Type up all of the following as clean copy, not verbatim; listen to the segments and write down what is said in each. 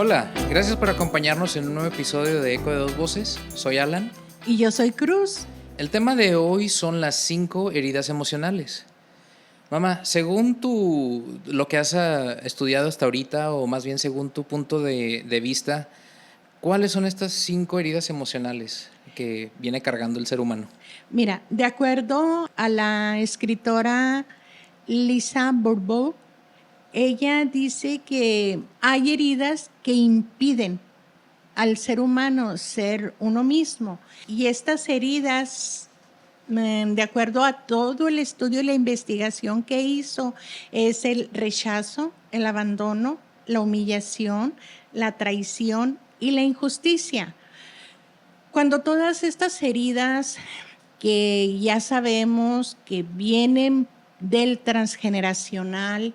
Hola, gracias por acompañarnos en un nuevo episodio de Eco de Dos Voces. Soy Alan. Y yo soy Cruz. El tema de hoy son las 5 heridas emocionales. Mamá, según lo que has estudiado hasta ahorita, o más bien según tu punto de vista, ¿cuáles son estas 5 heridas emocionales que viene cargando el ser humano? Mira, de acuerdo a la escritora Lisa Bourbeau, ella dice que hay heridas que impiden al ser humano ser uno mismo. Y estas heridas, de acuerdo a todo el estudio y la investigación que hizo, es el rechazo, el abandono, la humillación, la traición y la injusticia. Cuando todas estas heridas que ya sabemos que vienen del transgeneracional,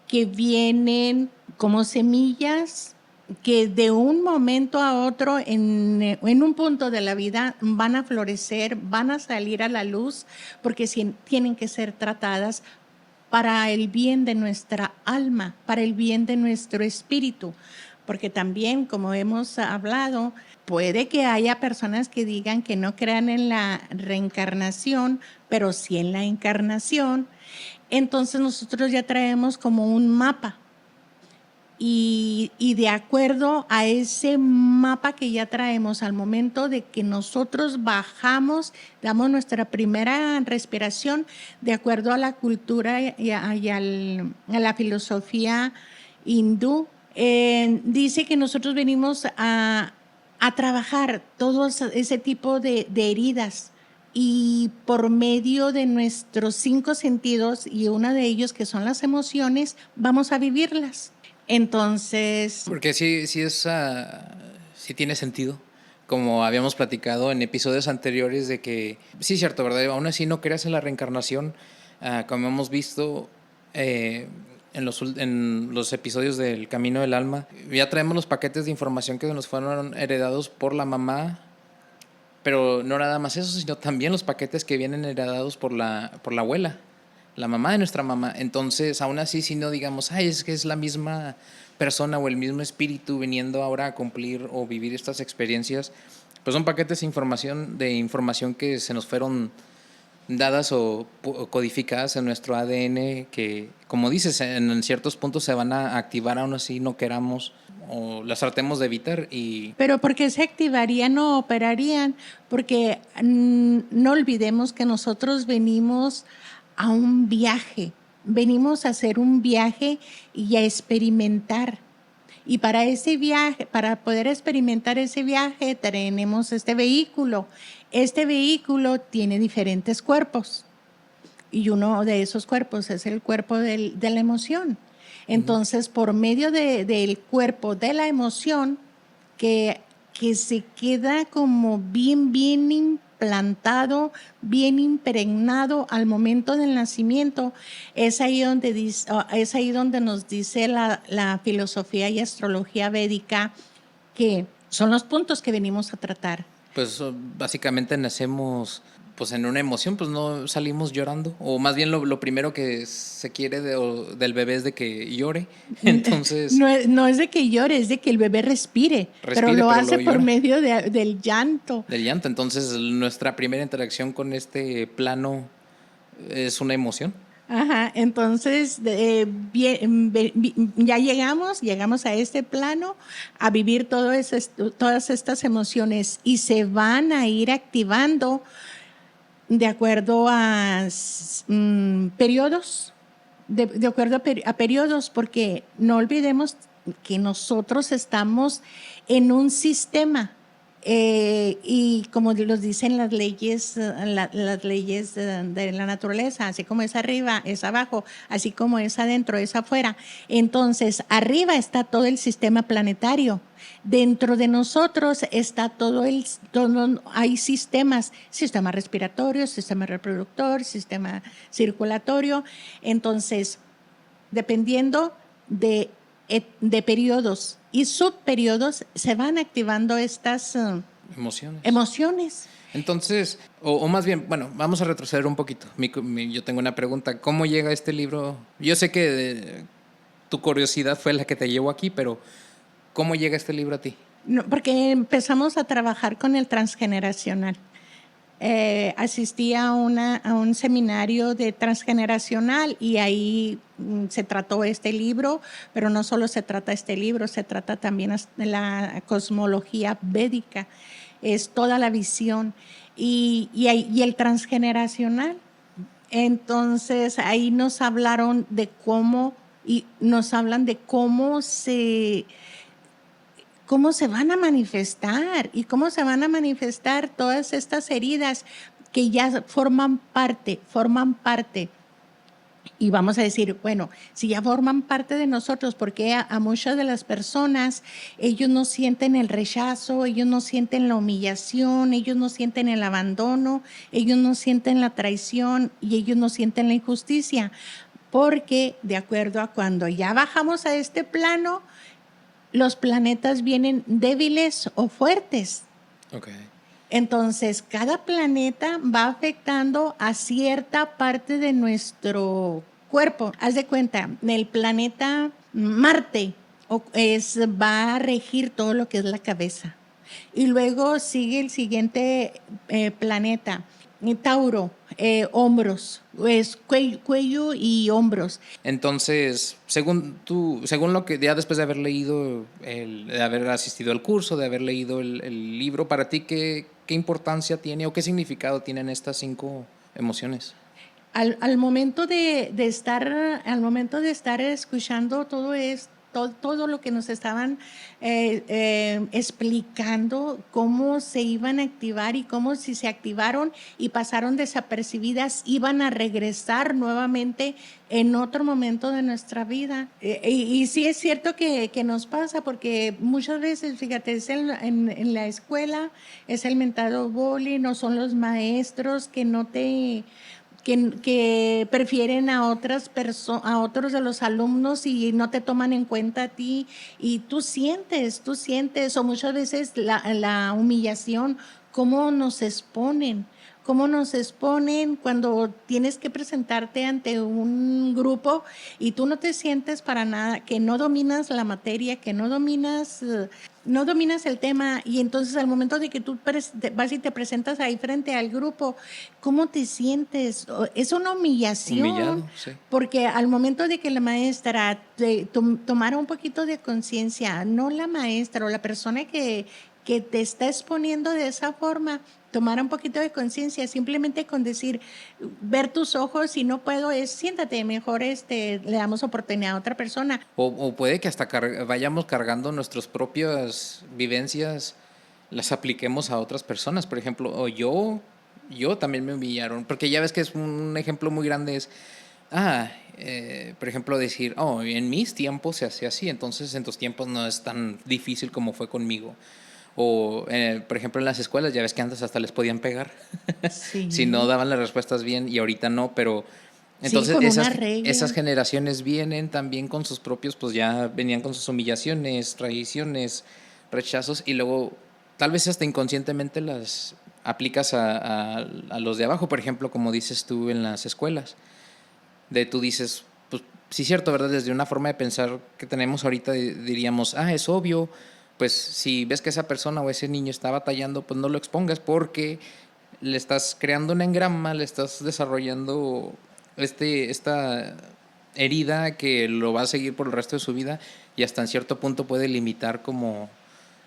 que vienen como semillas que de un momento a otro en un punto de la vida van a florecer, van a salir a la luz, porque tienen que ser tratadas para el bien de nuestra alma, para el bien de nuestro espíritu. Porque también, como hemos hablado, puede que haya personas que digan que no crean en la reencarnación, pero sí en la encarnación. Entonces nosotros ya traemos como un mapa. Y de acuerdo a ese mapa que ya traemos, al momento de que nosotros bajamos, damos nuestra primera respiración, de acuerdo a la cultura a la filosofía hindú, dice que nosotros venimos a trabajar todo ese tipo de heridas, y por medio de nuestros 5 sentidos, y uno de ellos que son las emociones, vamos a vivirlas. Entonces, Porque sí tiene sentido, como habíamos platicado en episodios anteriores, de que sí es cierto, ¿verdad? Aún así no creas en la reencarnación, como hemos visto en los episodios del Camino del Alma. Ya traemos los paquetes de información que nos fueron heredados por la mamá, pero no nada más eso, sino también los paquetes que vienen heredados por la abuela, la mamá de nuestra mamá. Entonces, aún así, si no digamos, ay, es que es la misma persona o el mismo espíritu viniendo ahora a cumplir o vivir estas experiencias, pues son paquetes de información que se nos fueron dadas o codificadas en nuestro ADN, que, como dices, en ciertos puntos se van a activar aún así no queramos o las tratemos de evitar. Pero ¿por qué se activarían o operarían? Porque no olvidemos que nosotros venimos a un viaje, venimos a hacer un viaje y a experimentar. Y para ese viaje, para poder experimentar ese viaje, tenemos este vehículo. Este vehículo tiene diferentes cuerpos, y uno de esos cuerpos es el cuerpo de la emoción. Entonces, por medio del cuerpo de la emoción, que se queda como bien implantado, bien impregnado al momento del nacimiento, es ahí donde nos dice la filosofía y astrología védica que son los puntos que venimos a tratar. Pues básicamente nacemos pues en una emoción, pues no salimos llorando, o más bien lo primero que se quiere del bebé es de que llore. Entonces no es de que llore, es de que el bebé respire, pero lo hace por medio del llanto. Del llanto. Entonces nuestra primera interacción con este plano es una emoción. Ajá, entonces ya llegamos a este plano a vivir todas estas emociones, y se van a ir activando de acuerdo a periodos, de acuerdo a periodos, porque no olvidemos que nosotros estamos en un sistema. Y como los dicen las leyes de la naturaleza, así como es arriba, es abajo, así como es adentro, es afuera. Entonces, arriba está todo el sistema planetario. Dentro de nosotros está hay sistemas, sistema respiratorio, sistema reproductor, sistema circulatorio. Entonces, dependiendo de periodos y subperiodos, se van activando estas emociones. Entonces, o más bien, bueno, vamos a retroceder un poquito. Yo tengo una pregunta. ¿Cómo llega este libro? Yo sé que tu curiosidad fue la que te llevó aquí, pero ¿Cómo llega este libro a ti? No, porque empezamos a trabajar con el transgeneracional. Asistí a un seminario de transgeneracional y ahí se trató este libro, pero no solo se trata este libro, se trata también de la cosmología védica, es toda la visión y el transgeneracional. Entonces ahí nos hablaron de cómo y nos hablan de cómo se van a manifestar y cómo se van a manifestar todas estas heridas que ya forman parte. Y vamos a decir, bueno, si ya forman parte de nosotros, porque a muchas de las personas, ellos no sienten el rechazo, ellos no sienten la humillación, ellos no sienten el abandono, ellos no sienten la traición y ellos no sienten la injusticia, porque de acuerdo a cuando ya bajamos a este plano, los planetas vienen débiles o fuertes. Okay. Entonces, cada planeta va afectando a cierta parte de nuestro cuerpo. Haz de cuenta, el planeta Marte va a regir todo lo que es la cabeza. Y luego sigue el siguiente planeta, Tauro, hombros, es cuello y hombros. Entonces, según lo que ya después de haber leído, de haber asistido al curso, de haber leído el libro, para ti, ¿qué importancia tiene o qué significado tienen estas 5 emociones? Al momento de estar escuchando todo esto, todo lo que nos estaban explicando, cómo se iban a activar y cómo si se activaron y pasaron desapercibidas, iban a regresar nuevamente en otro momento de nuestra vida. Y sí es cierto que nos pasa, porque muchas veces, fíjate, en la escuela es el mentado bullying, no son los maestros que no te... Que prefieren a a otros de los alumnos y no te toman en cuenta a ti, y tú sientes, o muchas veces la humillación, cómo nos exponen cuando tienes que presentarte ante un grupo y tú no te sientes para nada, que no dominas la materia, que no dominas el tema, y entonces al momento de que tú vas y te presentas ahí frente al grupo, ¿cómo te sientes? Es una humillación. Humillado, sí. Porque al momento de que la maestra tomara un poquito de conciencia, no la maestra o la persona que te está exponiendo de esa forma, tomar un poquito de conciencia, simplemente con decir, ver tus ojos, si no puedo, siéntate, mejor le damos oportunidad a otra persona. O puede que hasta vayamos cargando nuestras propias vivencias, las apliquemos a otras personas. Por ejemplo, yo también me humillaron, porque ya ves que es un ejemplo muy grande, por ejemplo, decir, en mis tiempos se hacía así, entonces en tus tiempos no es tan difícil como fue conmigo. O, por ejemplo, en las escuelas, ya ves que antes hasta les podían pegar Sí. si no daban las respuestas bien, y ahorita no, pero entonces sí, esas generaciones vienen también con sus propios, pues ya venían con sus humillaciones, traiciones, rechazos, y luego tal vez hasta inconscientemente las aplicas a los de abajo, por ejemplo, como dices tú en las escuelas. Tú dices, pues sí es cierto, ¿verdad? Desde una forma de pensar que tenemos ahorita diríamos, es obvio, pues si ves que esa persona o ese niño está batallando, pues no lo expongas, porque le estás creando un engrama, le estás desarrollando esta herida que lo va a seguir por el resto de su vida, y hasta en cierto punto puede limitar cómo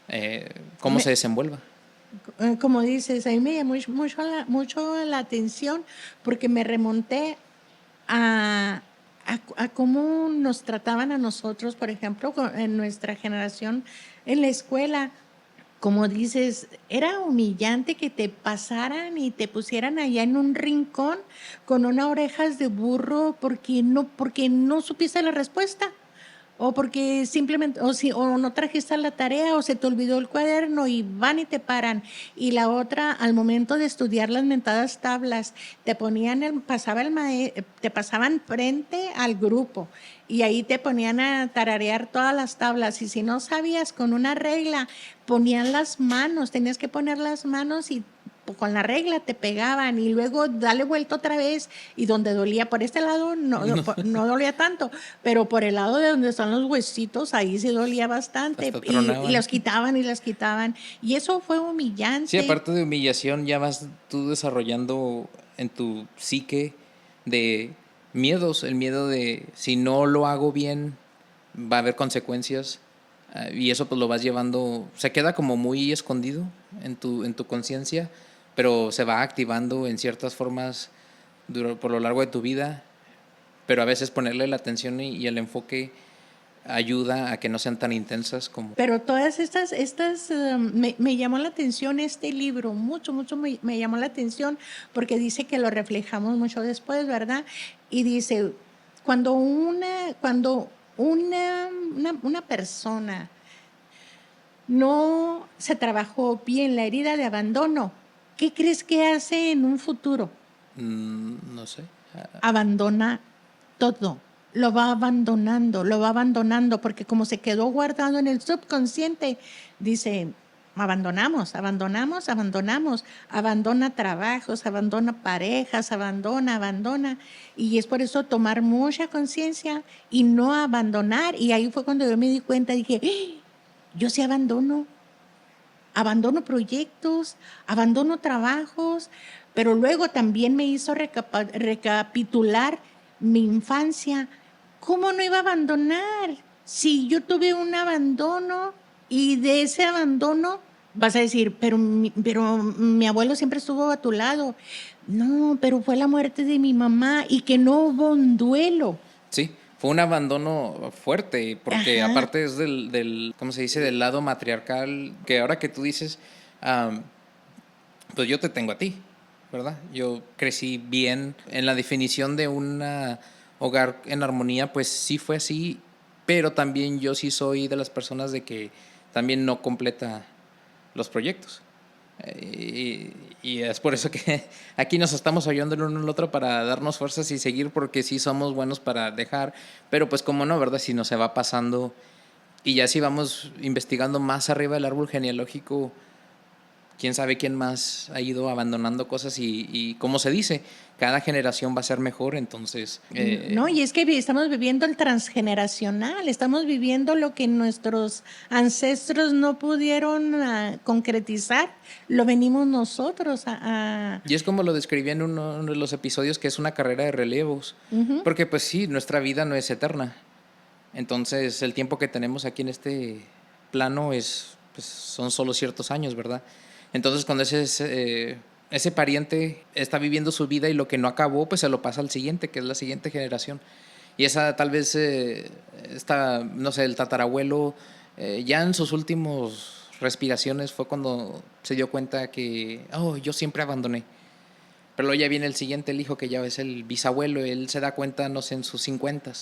se desenvuelva. Como dices, a mí me llamó mucho la atención, porque me remonté a cómo nos trataban a nosotros, por ejemplo, en nuestra generación en la escuela. Como dices, era humillante que te pasaran y te pusieran allá en un rincón con unas orejas de burro porque no supiste la respuesta, o porque simplemente, o no trajiste la tarea, o se te olvidó el cuaderno, y van y te paran. Y la otra, al momento de estudiar las mentadas tablas, te pasaban frente al grupo, y ahí te ponían a tararear todas las tablas, y si no sabías con una regla, ponían las manos, tenías que poner las manos y con la regla te pegaban y luego dale vuelta otra vez y donde dolía por este lado no dolía tanto, pero por el lado de donde están los huesitos ahí sí dolía bastante Hasta y tronaban. los quitaban y las quitaban y eso fue Sí, humillante. aparte de humillación, ya vas tú desarrollando en tu psique de miedos, el miedo de si no lo hago bien, va a haber consecuencias. Y eso pues lo vas llevando, se queda como muy escondido en tu conciencia, pero se va activando en ciertas formas por lo largo de tu vida, pero a veces ponerle la atención y el enfoque ayuda a que no sean tan intensas como... Pero todas me llamó la atención este libro, mucho me llamó la atención porque dice que lo reflejamos mucho después, ¿verdad? Y dice, cuando una persona no se trabajó bien la herida de abandono, ¿qué crees que hace en un futuro? no sé. Abandona todo, lo va abandonando, porque como se quedó guardado en el subconsciente, dice, abandona trabajos, abandona parejas, abandona, y es por eso tomar mucha conciencia y no abandonar, y ahí fue cuando yo me di cuenta, dije, ¡Ah! Yo sí abandono proyectos, abandono trabajos, pero luego también me hizo recapitular mi infancia. ¿Cómo no iba a abandonar? Si yo tuve un abandono y de ese abandono vas a decir, pero mi abuelo siempre estuvo a tu lado. No, pero fue la muerte de mi mamá y que no hubo un duelo. Sí, fue un abandono fuerte, porque Ajá. aparte es ¿cómo se dice? Del lado matriarcal, que ahora que tú dices, am, pues yo te tengo a ti, ¿verdad? Yo crecí bien en la definición de un hogar en armonía, pues sí fue así, pero también yo sí soy de las personas de que también no completa los proyectos. Y es por eso que aquí nos estamos ayudando el uno al otro para darnos fuerzas y seguir, porque sí somos buenos para dejar, pero pues como no, ¿verdad? Si no se va pasando y ya si vamos investigando más arriba del árbol genealógico, quién sabe quién más ha ido abandonando cosas y como se dice, cada generación va a ser mejor, entonces... No, y es que estamos viviendo el transgeneracional, estamos viviendo lo que nuestros ancestros no pudieron concretizar, lo venimos nosotros Y es como lo describí en uno de los episodios, que es una carrera de relevos, Ujú. porque pues sí, nuestra vida no es eterna. Entonces, el tiempo que tenemos aquí en este plano pues, son solo ciertos años, ¿verdad? Entonces, cuando ese pariente está viviendo su vida y lo que no acabó, pues se lo pasa al siguiente, que es la siguiente generación. Y esa tal vez no sé, el tatarabuelo, ya en sus últimos respiraciones fue cuando se dio cuenta que, oh, yo siempre abandoné. Pero luego ya viene el siguiente, el hijo, que ya es el bisabuelo, él se da cuenta, no sé, en sus 50.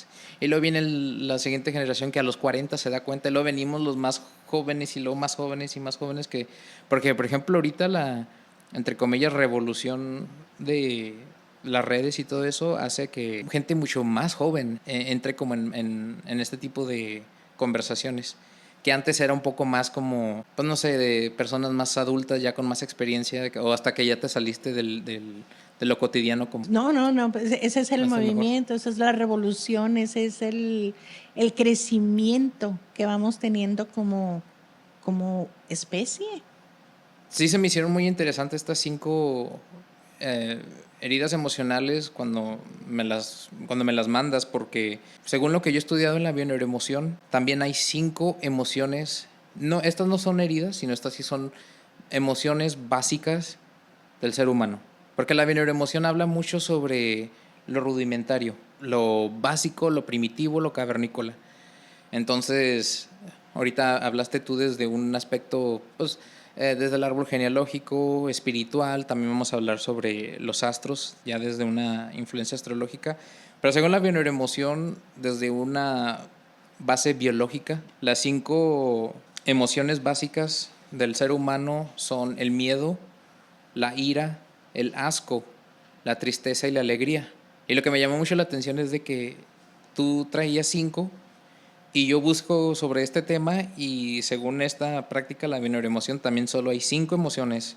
Y luego viene la siguiente generación que a los 40 se da cuenta. Y luego venimos los más jóvenes y luego más jóvenes y más jóvenes que... Porque, por ejemplo, ahorita entre comillas, revolución de las redes y todo eso hace que gente mucho más joven entre como en este tipo de conversaciones, que antes era un poco más como, pues no sé, de personas más adultas ya con más experiencia, o hasta que ya te saliste de lo cotidiano como No, pues ese es el hasta mejor. movimiento, esa es la revolución, ese es el crecimiento que vamos teniendo como especie. Sí, se me hicieron muy interesantes estas 5 eh, heridas emocionales cuando me las mandas, porque según lo que yo he estudiado en la bioneuroemoción, también hay 5 emociones. No, estas no son heridas, sino estas sí son emociones básicas del ser humano. Porque la bioneuroemoción habla mucho sobre lo rudimentario, lo básico, lo primitivo, lo cavernícola. Entonces, ahorita hablaste tú desde un aspecto, pues, desde el árbol genealógico, espiritual, también vamos a hablar sobre los astros, ya desde una influencia astrológica, pero según la bioneuroemoción, desde una base biológica, las 5 emociones básicas del ser humano son el miedo, la ira, el asco, la tristeza y la alegría. Y lo que me llamó mucho la atención es de que tú traías 5 y yo busco sobre este tema y según esta práctica, la bioneuroemoción, también solo hay 5 emociones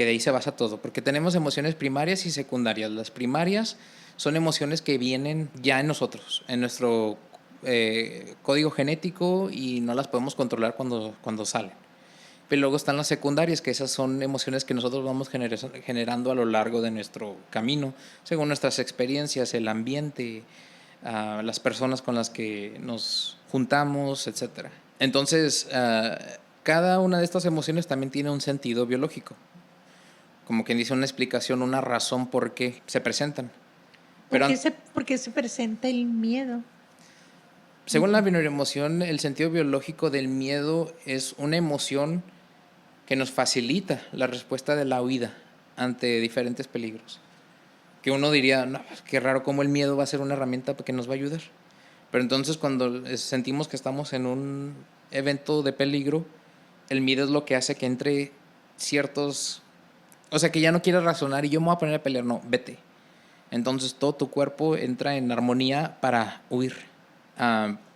que de ahí se basa todo, porque tenemos emociones primarias y secundarias. Las primarias son emociones que vienen ya en nosotros, en nuestro código genético, y no las podemos controlar cuando salen. Pero luego están las secundarias, que esas son emociones que nosotros vamos generando a lo largo de nuestro camino, según nuestras experiencias, el ambiente, las personas con las que nos juntamos, etcétera. Entonces, cada una de estas emociones también tiene un sentido biológico, como quien dice, una explicación, una razón por qué se presentan. Pero ¿Por qué se presenta el miedo? según la bioemoción, el sentido biológico del miedo es una emoción que nos facilita la respuesta de la huida ante diferentes peligros. Que uno diría, no, qué raro cómo el miedo va a ser una herramienta que nos va a ayudar. Pero entonces cuando sentimos que estamos en un evento de peligro, el miedo es lo que hace que entre ciertos... O sea, que ya no quieres razonar y yo me voy a poner a pelear. No, vete. Entonces todo tu cuerpo entra en armonía para huir.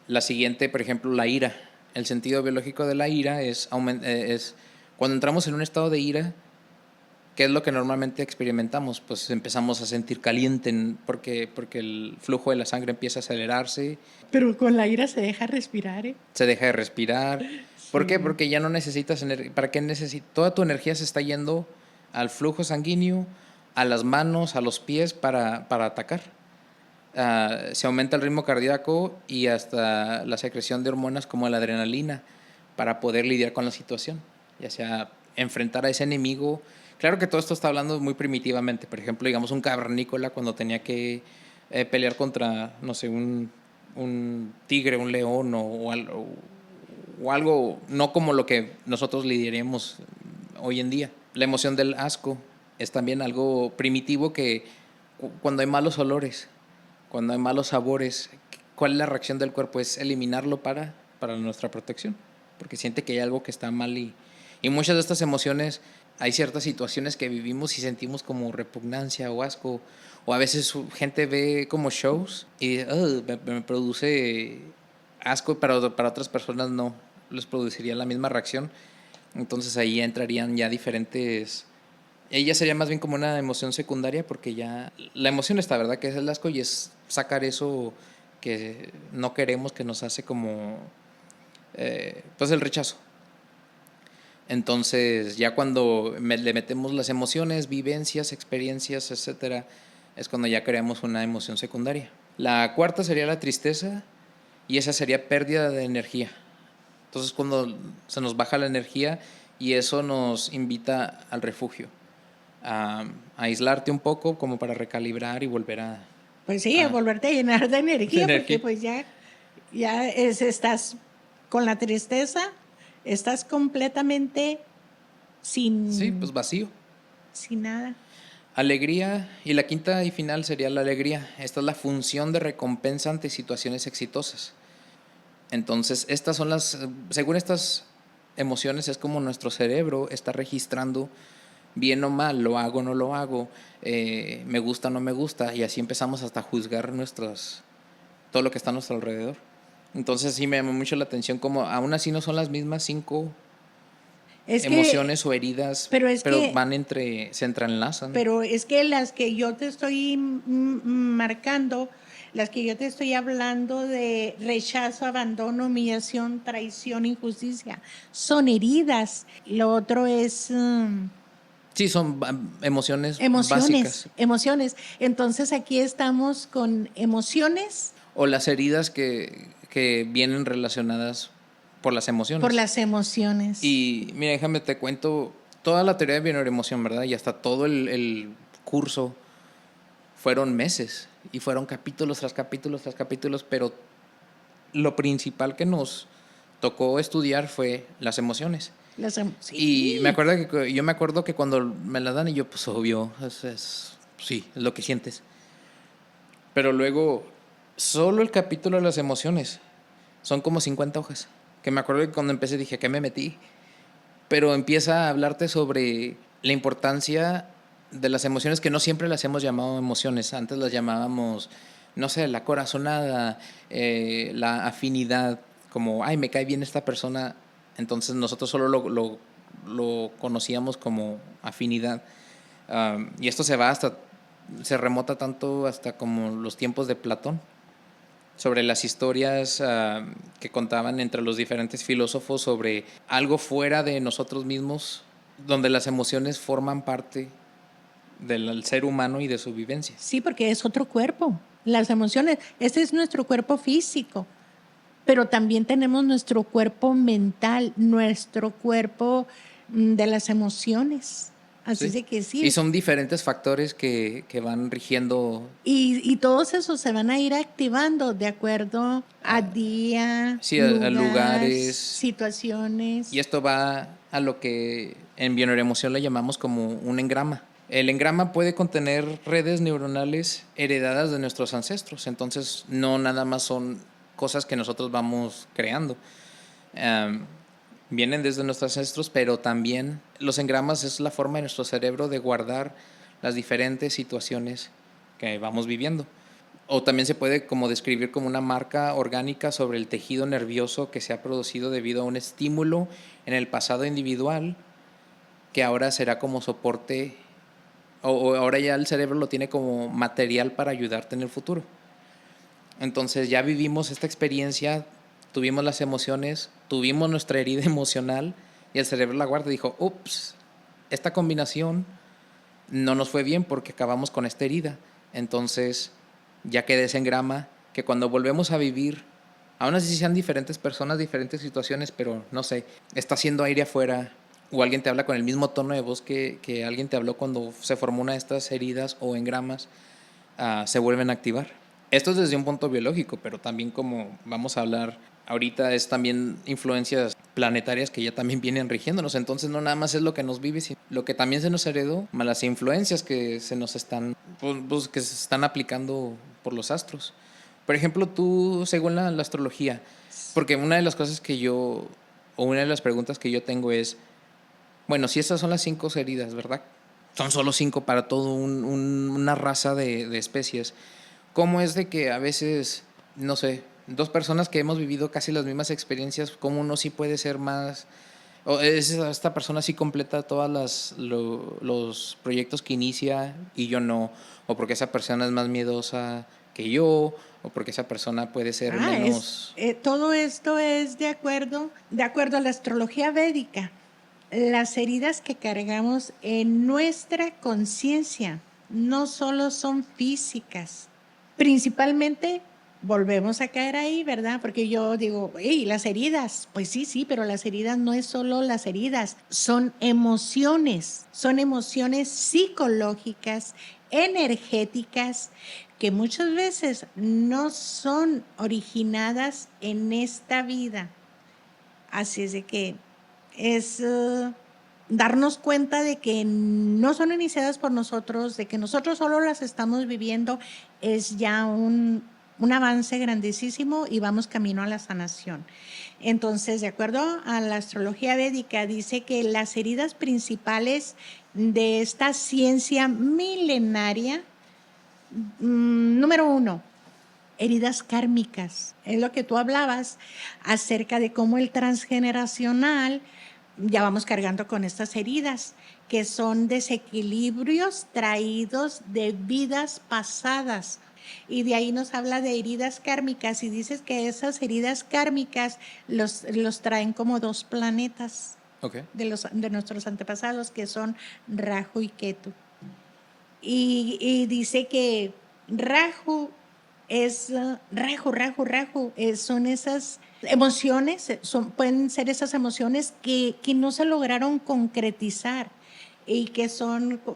La siguiente, por ejemplo, la ira. El sentido biológico de la ira es cuando entramos en un estado de ira, ¿qué es lo que normalmente experimentamos? Pues empezamos a sentir caliente porque el flujo de la sangre empieza a acelerarse. Pero con la ira se deja respirar, ¿eh? Se deja de respirar. ¿Por Sí. qué? Porque ya no necesitas energía. ¿Para qué necesitas? Toda tu energía se está yendo al flujo sanguíneo, a las manos, a los pies para atacar. Se aumenta el ritmo cardíaco y hasta la secreción de hormonas como la adrenalina para poder lidiar con la situación, ya sea enfrentar a ese enemigo. Claro que todo esto está hablando muy primitivamente. Por ejemplo, digamos un cavernícola cuando tenía que pelear contra, no sé, un tigre, un león o algo no como lo que nosotros lidiaríamos hoy en día. La emoción del asco es también algo primitivo que cuando hay malos olores, cuando hay malos sabores, ¿cuál es la reacción del cuerpo? Es eliminarlo para nuestra protección, porque siente que hay algo que está mal y muchas de estas emociones, hay ciertas situaciones que vivimos y sentimos como repugnancia o asco, o a veces gente ve como shows y me produce asco, pero para otras personas no les produciría la misma reacción. Entonces ahí entrarían ya diferentes... Ella sería más bien como una emoción secundaria, porque ya la emoción está, ¿verdad? Que es el asco y es sacar eso que no queremos, que nos hace como pues el rechazo. Entonces ya cuando le metemos las emociones, vivencias, experiencias, etcétera, es cuando ya creamos una emoción secundaria. La cuarta sería la tristeza, y esa sería pérdida de energía. Entonces cuando se nos baja la energía, y eso nos invita al refugio, a aislarte un poco como para recalibrar y volver a... Pues sí, a volverte a llenar de energía, porque pues estás con la tristeza, estás completamente Sí, pues sin vacío. nada. Alegría, y la quinta y final sería la alegría. Esta es la función de recompensa ante situaciones exitosas. Entonces, según estas emociones, es como nuestro cerebro está registrando bien o mal, lo hago o no lo hago, me gusta o no me gusta, y así empezamos hasta a juzgar todo lo que está a nuestro alrededor. Entonces sí me llamó mucho la atención como aún así no son las mismas 5 Es que, emociones o heridas, pero es pero que, se entrelazan. pero es que las que yo te estoy marcando, las que yo te estoy hablando de rechazo, abandono, humillación, traición, injusticia, son heridas. Lo otro es Sí, son emociones básicas. emociones. Entonces aquí estamos con emociones O las heridas que vienen relacionadas por las emociones. por las emociones. Y mira, déjame te cuento toda la teoría de bioemoción, ¿verdad? Y hasta todo el curso fueron meses y fueron capítulos tras capítulos tras capítulos, pero lo principal que nos tocó estudiar fue las emociones. Sí. Y yo me acuerdo que cuando me la dan y yo, pues obvio, sí, es lo que sientes. Pero luego, solo el capítulo de las emociones son como 50 hojas. Que me acuerdo que cuando empecé dije, ¿qué me metí? Pero empieza a hablarte sobre la importancia de las emociones, que no siempre las hemos llamado emociones. Antes las llamábamos, no sé, la corazonada, la afinidad, como, ay, me cae bien esta persona. Entonces nosotros solo lo lo conocíamos como afinidad. Y esto se remota tanto hasta como los tiempos de Platón, sobre las historias que contaban entre los diferentes filósofos sobre algo fuera de nosotros mismos, donde las emociones forman parte del ser humano y de su vivencia. Sí, porque es otro cuerpo. Las emociones, este es nuestro cuerpo físico, pero también tenemos nuestro cuerpo mental, nuestro cuerpo de las emociones. Así ¿Sí? de que sí. Y son diferentes factores que van rigiendo. Y todos esos se van a ir activando de acuerdo a día, Sí, a lugar, lugares. situaciones. Y esto va a lo que en bioneuroemoción le llamamos como un engrama. El engrama puede contener redes neuronales heredadas de nuestros ancestros, entonces no nada más son cosas que nosotros vamos creando. Vienen desde nuestros ancestros, pero también los engramas es la forma de nuestro cerebro de guardar las diferentes situaciones que vamos viviendo. O también se puede como describir como una marca orgánica sobre el tejido nervioso que se ha producido debido a un estímulo en el pasado individual que ahora será como soporte o ahora ya el cerebro lo tiene como material para ayudarte en el futuro. Entonces ya vivimos esta experiencia, tuvimos las emociones, tuvimos nuestra herida emocional y el cerebro la guarda y dijo, ups, esta combinación no nos fue bien porque acabamos con esta herida. Entonces ya queda ese engrama que cuando volvemos a vivir, aún así sean diferentes personas, diferentes situaciones, pero no sé, está haciendo aire afuera o alguien te habla con el mismo tono de voz que alguien te habló cuando se formó una de estas heridas o engramas, se vuelven a activar. Esto es desde un punto biológico, pero también como vamos a hablar ahorita es también influencias planetarias que ya también vienen rigiéndonos. Entonces no nada más es lo que nos vive, sino lo que también se nos heredó, más las influencias que se nos están, pues, que se están aplicando por los astros. Por ejemplo, tú, según la astrología, porque una de las cosas que yo, o una de las preguntas que yo tengo es, bueno, si estas son las 5 heridas, ¿verdad? Son solo 5 para toda una raza de especies. ¿Cómo es de que a veces, no sé, dos personas que hemos vivido casi las mismas experiencias, cómo uno sí puede ser más, o es esta persona sí completa todos los proyectos que inicia y yo no, o porque esa persona es más miedosa que yo, o porque esa persona puede ser menos... Todo esto es de acuerdo a la astrología védica. Las heridas que cargamos en nuestra conciencia no solo son físicas, principalmente volvemos a caer ahí, ¿verdad? Porque yo digo, hey, las heridas, pues sí, sí, pero las heridas no es solo las heridas, son emociones psicológicas, energéticas, que muchas veces no son originadas en esta vida. Así es de que es darnos cuenta de que no son iniciadas por nosotros, de que nosotros solo las estamos viviendo, es ya un avance grandísimo y vamos camino a la sanación. Entonces, de acuerdo a la astrología védica, dice que las heridas principales de esta ciencia milenaria, número 1, heridas kármicas. Es lo que tú hablabas acerca de cómo el transgeneracional, ya vamos cargando con estas heridas, que son desequilibrios traídos de vidas pasadas. Y de ahí nos habla de heridas kármicas y dices que esas heridas kármicas los traen como dos planetas de nuestros antepasados, que son Rahu y Ketu. Y dice que Rahu es Rahu, son esas emociones, pueden ser esas emociones que no se lograron concretizar y que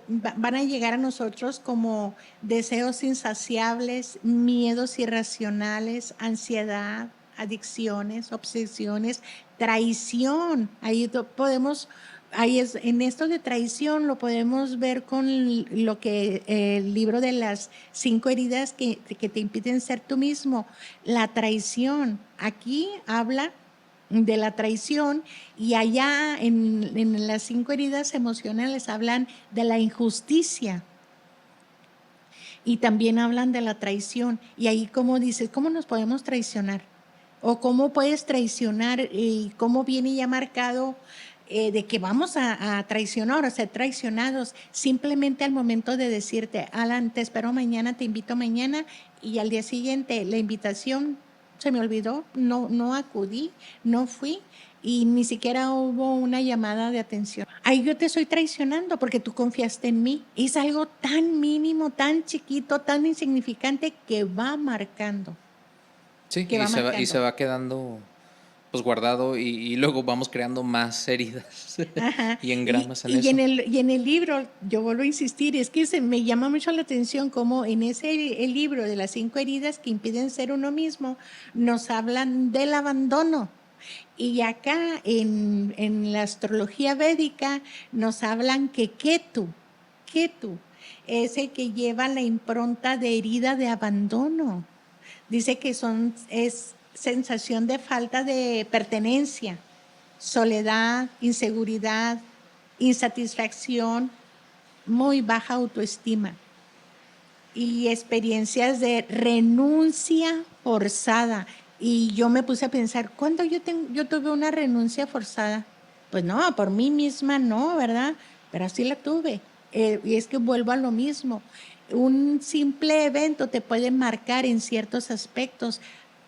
van a llegar a nosotros como deseos insaciables, miedos irracionales, ansiedad, adicciones, obsesiones, traición. En esto de traición lo podemos ver con lo que el libro de las 5 heridas que te impiden ser tú mismo, la traición. Aquí habla de la traición y allá en las 5 heridas emocionales hablan de la injusticia y también hablan de la traición. Y ahí como dices, ¿cómo nos podemos traicionar? O cómo puedes traicionar y cómo viene ya marcado de que vamos a traicionar o ser traicionados, simplemente al momento de decirte, Alan, te espero mañana, te invito mañana, y al día siguiente la invitación se me olvidó, no acudí, no fui, y ni siquiera hubo una llamada de atención. Ahí yo te estoy traicionando porque tú confiaste en mí. Es algo tan mínimo, tan chiquito, tan insignificante que va marcando. Sí, Que va marcando. y se va quedando pues guardado y luego vamos creando más heridas Ajá. y engramas en y eso. en el libro, yo vuelvo a insistir, es que me llama mucho la atención cómo en el libro de las 5 heridas que impiden ser uno mismo, nos hablan del abandono. Y acá en la astrología védica nos hablan que Ketu, es el que lleva la impronta de herida de abandono. Dice que es sensación de falta de pertenencia, soledad, inseguridad, insatisfacción, muy baja autoestima y experiencias de renuncia forzada. Y yo me puse a pensar, ¿cuándo yo tuve una renuncia forzada? Pues no, por mí misma no, ¿verdad? Pero sí la tuve. Y es que vuelvo a lo mismo. Un simple evento te puede marcar en ciertos aspectos.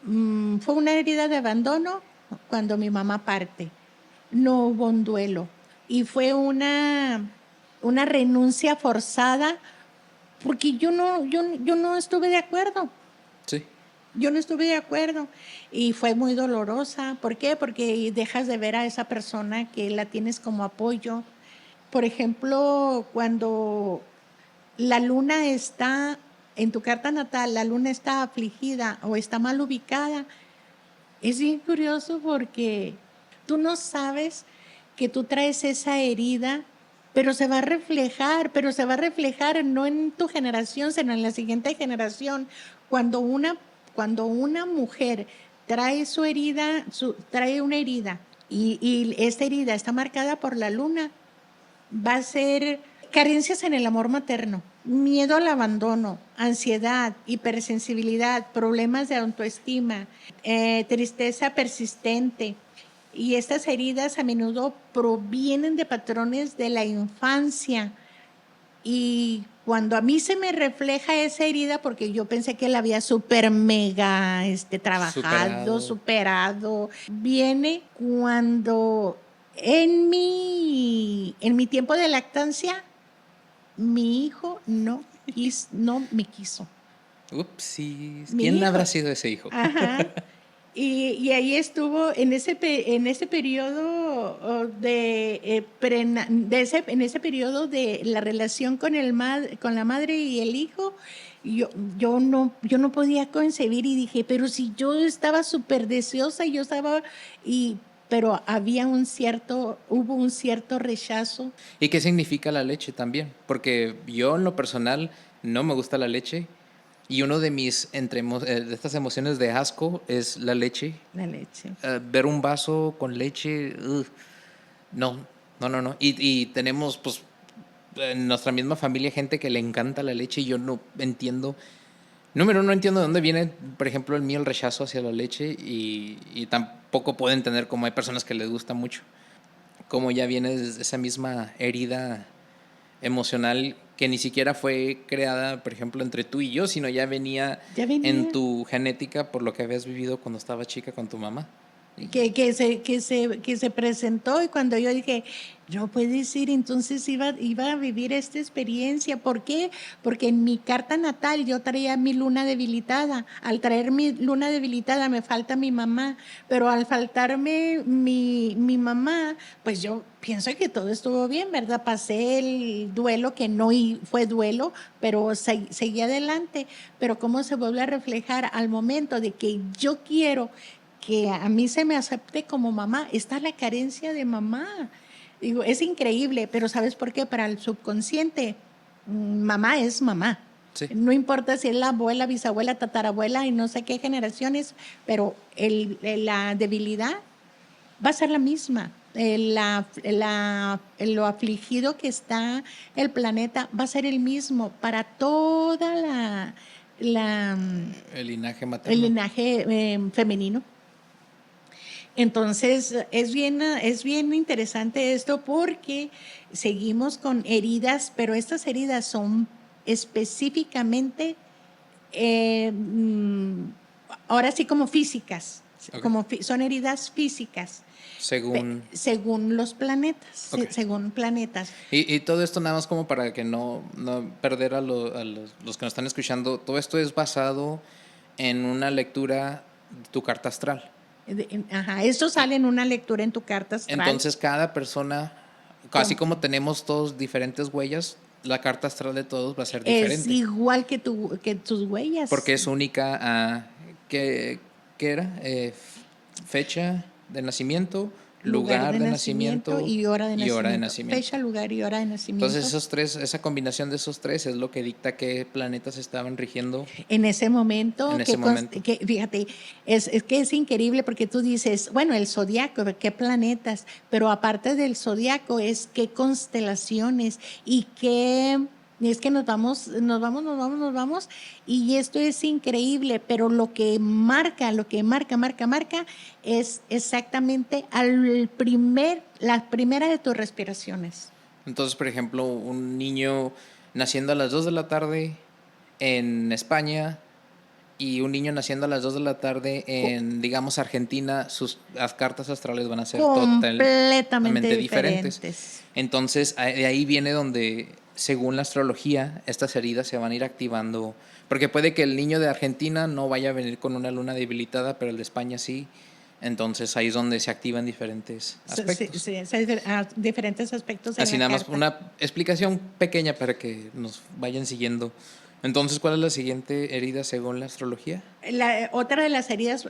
Fue una herida de abandono cuando mi mamá parte. No hubo un duelo. Y fue una renuncia forzada porque yo no estuve de acuerdo. Sí. Yo no estuve de acuerdo y fue muy dolorosa. ¿Por qué? Porque dejas de ver a esa persona que la tienes como apoyo. Por ejemplo, cuando la luna está en tu carta natal, la luna está afligida o está mal ubicada, es bien curioso porque tú no sabes que tú traes esa herida, pero se va a reflejar no en tu generación, sino en la siguiente generación. Cuando una mujer trae su herida, trae una herida y esta herida está marcada por la luna, va a ser carencias en el amor materno, miedo al abandono, ansiedad, hipersensibilidad, problemas de autoestima, tristeza persistente. Y estas heridas a menudo provienen de patrones de la infancia. Y cuando a mí se me refleja esa herida, porque yo pensé que la había super mega trabajado, superado, viene cuando en mi tiempo de lactancia, mi hijo no me quiso. Upsis. Mi ¿Quién hijo. habrá sido ese hijo? Ajá. Y ahí estuvo en ese periodo en ese periodo de la relación con con la madre y el hijo. Yo no podía concebir y dije, pero si yo estaba súper deseosa, pero hubo un cierto rechazo. ¿Y qué significa la leche también? Porque yo en lo personal no me gusta la leche y uno de de estas emociones de asco es la leche. La leche. Ver un vaso con leche, no, no. Y tenemos pues en nuestra misma familia gente que le encanta la leche y yo no entiendo. Número uno, no entiendo de dónde viene, por ejemplo, el rechazo hacia la leche y tampoco puedo entender cómo hay personas que les gusta mucho. Cómo ya viene desde esa misma herida emocional que ni siquiera fue creada, por ejemplo, entre tú y yo, sino ya venía en tu genética por lo que habías vivido cuando estabas chica con tu mamá. Que se presentó y cuando yo dije, no puede ser, entonces iba a vivir esta experiencia. ¿Por qué? Porque en mi carta natal yo traía mi luna debilitada. Al traer mi luna debilitada me falta mi mamá, pero al faltarme mi mamá, pues yo pienso que todo estuvo bien, ¿verdad? Pasé el duelo, que no fue duelo, pero seguí adelante. Pero cómo se vuelve a reflejar al momento de que yo quiero que a mí se me acepte como mamá, está la carencia de mamá. Digo, es increíble, pero ¿sabes por qué? Para el subconsciente, mamá es mamá. Sí. No importa si es la abuela, bisabuela, tatarabuela y no sé qué generaciones, pero la debilidad va a ser la misma. Lo afligido que está el planeta va a ser el mismo para toda el linaje materno. el linaje femenino. Entonces, es bien interesante esto porque seguimos con heridas, pero estas heridas son específicamente, eh, mm, ahora sí como físicas, Ok. son heridas físicas, Según... según los planetas, Ok. según planetas. Y todo esto nada más como para que no perder a los que nos están escuchando, todo esto es basado en una lectura de tu carta astral. Ajá, esto sale en una lectura en tu carta astral. Entonces cada persona, así como tenemos todos diferentes huellas, la carta astral de todos va a ser Es diferente. igual que, que tus huellas. Porque es única a, ¿qué era? Fecha de nacimiento, Lugar lugar de de nacimiento nacimiento y hora de y hora de nacimiento. nacimiento. Fecha, lugar y hora de Entonces nacimiento. esos tres, esa combinación de esos tres es lo que dicta qué planetas estaban rigiendo En ese momento, en ese momento. fíjate, es que es increíble porque tú dices, bueno, el zodiaco, qué planetas, pero aparte del zodiaco es qué constelaciones y qué. Es que nos vamos, y esto es increíble, pero lo que marca es exactamente la primera de tus respiraciones. Entonces, por ejemplo, un niño naciendo a las 2 de la tarde en España y un niño naciendo a las 2 de la tarde Co- en, digamos, Argentina, las cartas astrales van a ser completamente totalmente diferentes. diferentes. Entonces, de ahí viene donde, según la astrología, estas heridas se van a ir activando. Porque puede que el niño de Argentina no vaya a venir con una luna debilitada, pero el de España sí. Entonces, ahí es donde se activan diferentes aspectos. Diferentes aspectos en Así la nada más carta. una explicación pequeña para que nos vayan siguiendo. Entonces, ¿cuál es la siguiente herida según la astrología? Otra de las heridas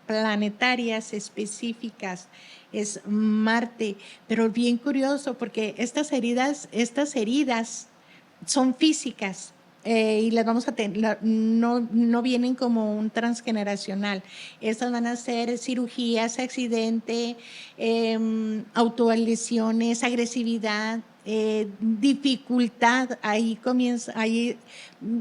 planetarias específicas es Marte, pero bien curioso porque estas heridas son físicas, y las vamos a tener, no vienen como un transgeneracional. Estas van a ser cirugías, accidente, autolesiones, agresividad, dificultad. Ahí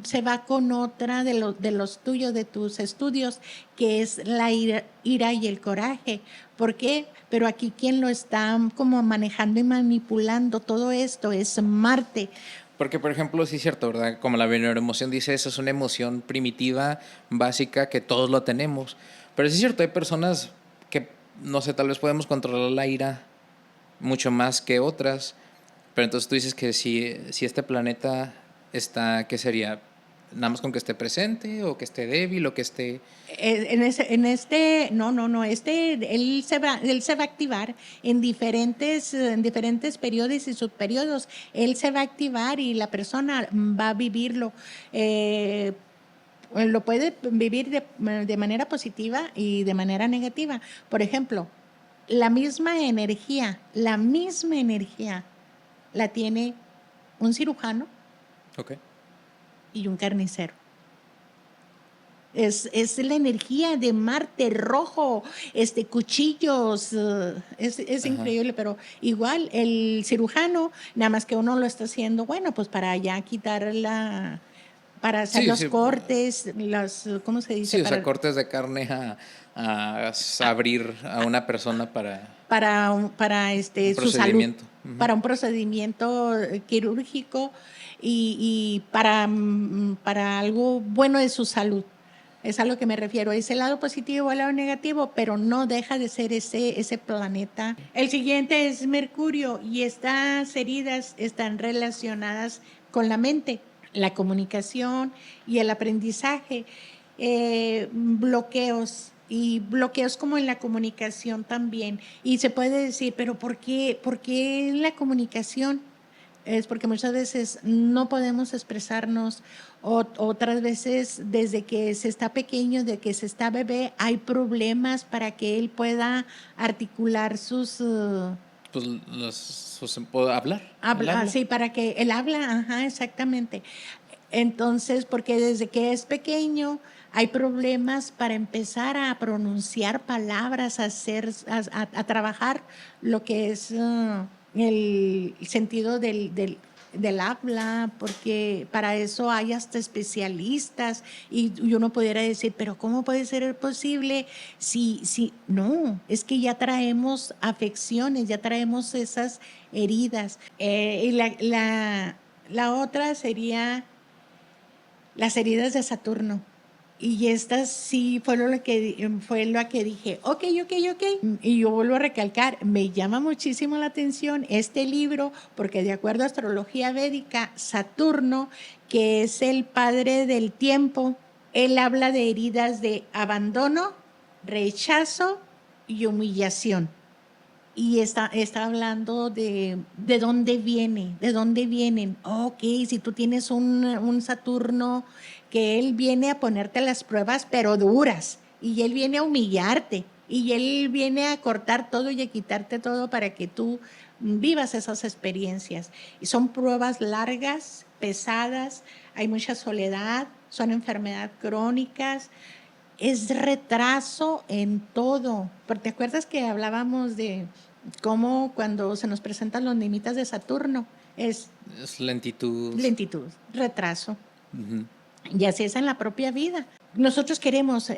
se va con otra de los tuyos, de tus estudios, que es la ira y el coraje. ¿Por qué? Pero aquí quien lo está como manejando y manipulando todo esto es Marte. Porque, por ejemplo, sí es cierto, ¿verdad? Como la neuroemoción dice, eso es una emoción primitiva, básica, que todos lo tenemos. Pero sí es cierto, hay personas que, no sé, tal vez podemos controlar la ira mucho más que otras. Pero entonces tú dices que si este planeta está, ¿qué sería? ¿Nada más con que esté presente o que esté débil o que esté...? No, él se va a activar en diferentes periodos y subperiodos. Él se va a activar y la persona va a vivirlo. Lo puede vivir de manera positiva y de manera negativa. Por ejemplo, la misma energía la tiene un cirujano Ok. y un carnicero. Es la energía de Marte rojo, cuchillos, es Ajá. increíble, pero igual el cirujano, nada más que uno lo está haciendo, bueno, pues para ya para hacer Sí, los sí. cortes, ¿cómo se dice? Sí, o sea, cortes de carne a abrir a una persona un Su salud, procedimiento. Ujú. para un procedimiento quirúrgico y para algo bueno de su salud. Es a lo que me refiero. Es el lado positivo o el lado negativo, pero no deja de ser ese planeta. El siguiente es Mercurio y estas heridas están relacionadas con la mente, la comunicación y el aprendizaje. Bloqueos como en la comunicación también. Y se puede decir, pero ¿por qué en la comunicación? Es porque muchas veces no podemos expresarnos, otras veces desde que se está pequeño, de que se está bebé, hay problemas para que él pueda articular Pues puedo hablar, el habla. sí, para que él habla, ajá, exactamente. Entonces, porque desde que es pequeño hay problemas para empezar a pronunciar palabras, a trabajar lo que es el sentido del habla, porque para eso hay hasta especialistas y uno pudiera decir, pero ¿cómo puede ser posible si no? Es que ya traemos afecciones, ya traemos esas heridas. Y la otra sería las heridas de Saturno. Y estas sí fue lo que dije, ok. Y yo vuelvo a recalcar, me llama muchísimo la atención este libro, porque de acuerdo a astrología védica, Saturno, que es el padre del tiempo, él habla de heridas de abandono, rechazo y humillación. Y está hablando de dónde vienen. Ok, si tú tienes un Saturno que él viene a ponerte las pruebas, pero duras, y él viene a humillarte, y él viene a cortar todo y a quitarte todo para que tú vivas esas experiencias. Y son pruebas largas, pesadas, hay mucha soledad, son enfermedades crónicas, es retraso en todo. Porque ¿te acuerdas que hablábamos de cómo cuando se nos presentan los limitas de Saturno es lentitud. lentitud, retraso? Uh-huh. Y así es en la propia vida. Nosotros queremos,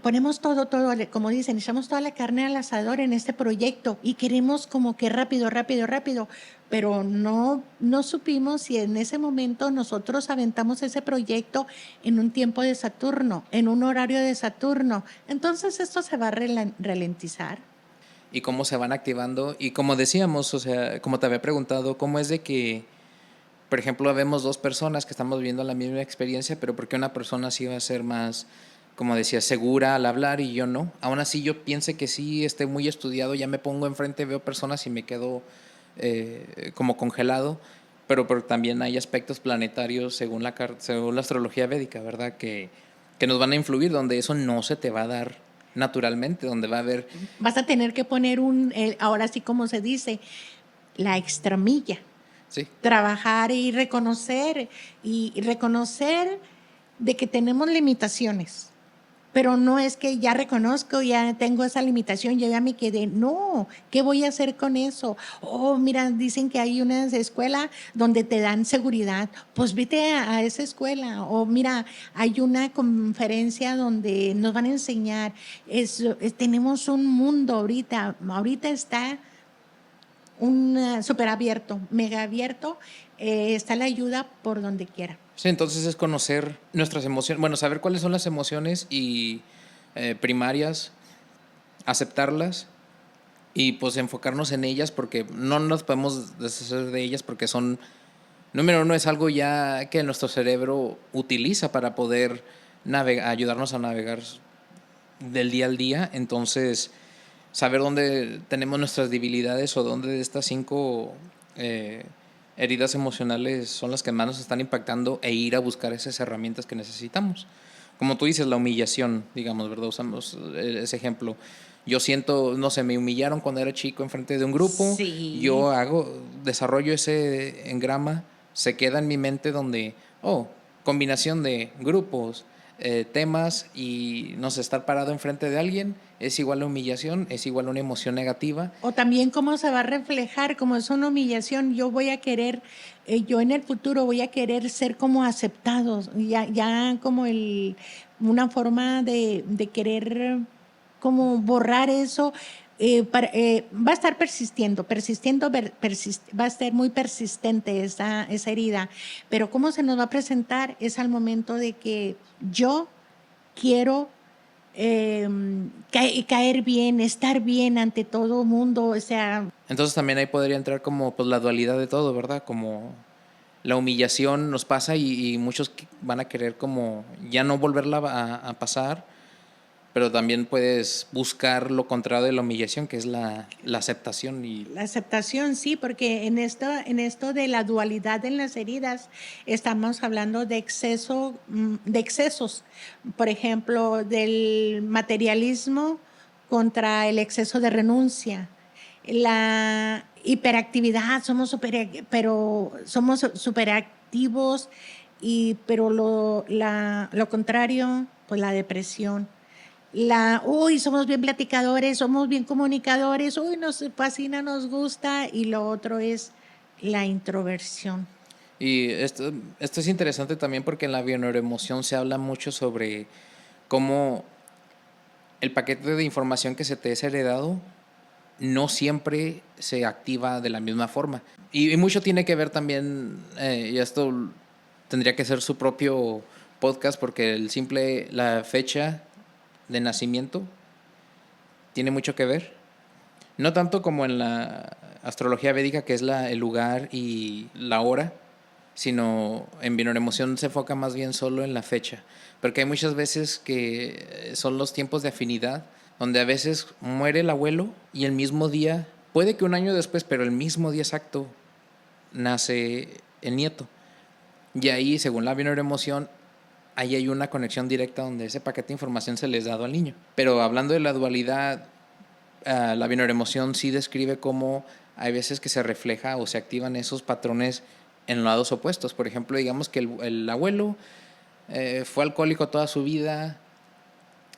ponemos todo, como dicen, echamos toda la carne al asador en este proyecto y queremos como que rápido, pero no supimos si en ese momento nosotros aventamos ese proyecto en un tiempo de Saturno, en un horario de Saturno. Entonces esto se va a ralentizar. Y cómo se van activando. Y como decíamos, o sea, como te había preguntado, ¿cómo es de que, por ejemplo, vemos dos personas que estamos viviendo la misma experiencia, pero por qué una persona sí va a ser más, como decía, segura al hablar y yo no? Aún así yo piense que sí esté muy estudiado, ya me pongo enfrente, veo personas y me quedo como congelado, pero también hay aspectos planetarios según la astrología védica, ¿verdad? Que nos van a influir, donde eso no se te va a dar naturalmente, donde va a haber... Vas a tener que poner ahora sí como se dice, la extramilla. Sí. Trabajar y reconocer de que tenemos limitaciones. Pero no es que ya reconozco, ya tengo esa limitación, yo ya me quedé. No, ¿qué voy a hacer con eso? Oh, mira, dicen que hay una escuela donde te dan seguridad. Pues vete a esa escuela. O mira, hay una conferencia donde nos van a enseñar. Tenemos un mundo ahorita. Ahorita está súper abierto, mega abierto. Está la ayuda por donde quiera. Sí, entonces es conocer nuestras emociones, bueno, saber cuáles son las emociones y primarias, aceptarlas y pues enfocarnos en ellas porque no nos podemos deshacer de ellas porque son, número uno, es algo ya que nuestro cerebro utiliza para poder ayudarnos a navegar del día al día. Entonces, saber dónde tenemos nuestras debilidades o dónde de estas 5 heridas emocionales son las que más nos están impactando e ir a buscar esas herramientas que necesitamos. Como tú dices, la humillación, digamos, ¿verdad? Usamos ese ejemplo. Yo siento, no sé, me humillaron cuando era chico enfrente de un grupo. Sí. Yo desarrollo ese engrama, se queda en mi mente donde, combinación de grupos, temas y no sé, estar parado enfrente de alguien es igual a humillación, es igual a una emoción negativa. O también cómo se va a reflejar, como es una humillación, yo voy a querer, yo en el futuro voy a querer ser como aceptados, ya como una forma de querer como borrar eso. Va a estar persistiendo, va a ser muy persistente esa herida, pero cómo se nos va a presentar es al momento de que yo quiero caer bien, estar bien ante todo mundo, o sea. Entonces también ahí podría entrar como pues la dualidad de todo, ¿verdad? Como la humillación nos pasa y muchos van a querer como ya no volverla a pasar, pero también puedes buscar lo contrario de la humillación, que es la aceptación. La aceptación, sí, porque en esto de la dualidad en las heridas estamos hablando de excesos. Por ejemplo, del materialismo contra el exceso de renuncia. La hiperactividad, somos superactivos, pero lo contrario, pues la depresión. Somos bien platicadores, somos bien comunicadores, nos fascina, nos gusta, y lo otro es la introversión. Y esto es interesante también porque en la bioneuroemoción se habla mucho sobre cómo el paquete de información que se te es heredado no siempre se activa de la misma forma. Y mucho tiene que ver también, y esto tendría que ser su propio podcast, porque la fecha de nacimiento tiene mucho que ver. No tanto como en la astrología védica, que es el lugar y la hora, sino en bioneuroemoción se enfoca más bien solo en la fecha. Porque hay muchas veces que son los tiempos de afinidad, donde a veces muere el abuelo y el mismo día, puede que un año después, pero el mismo día exacto, nace el nieto. Y ahí, según la bioneuroemoción, ahí hay una conexión directa donde ese paquete de información se les ha dado al niño. Pero hablando de la dualidad, la bioneuroemoción sí describe cómo hay veces que se refleja o se activan esos patrones en lados opuestos. Por ejemplo, digamos que el abuelo fue alcohólico toda su vida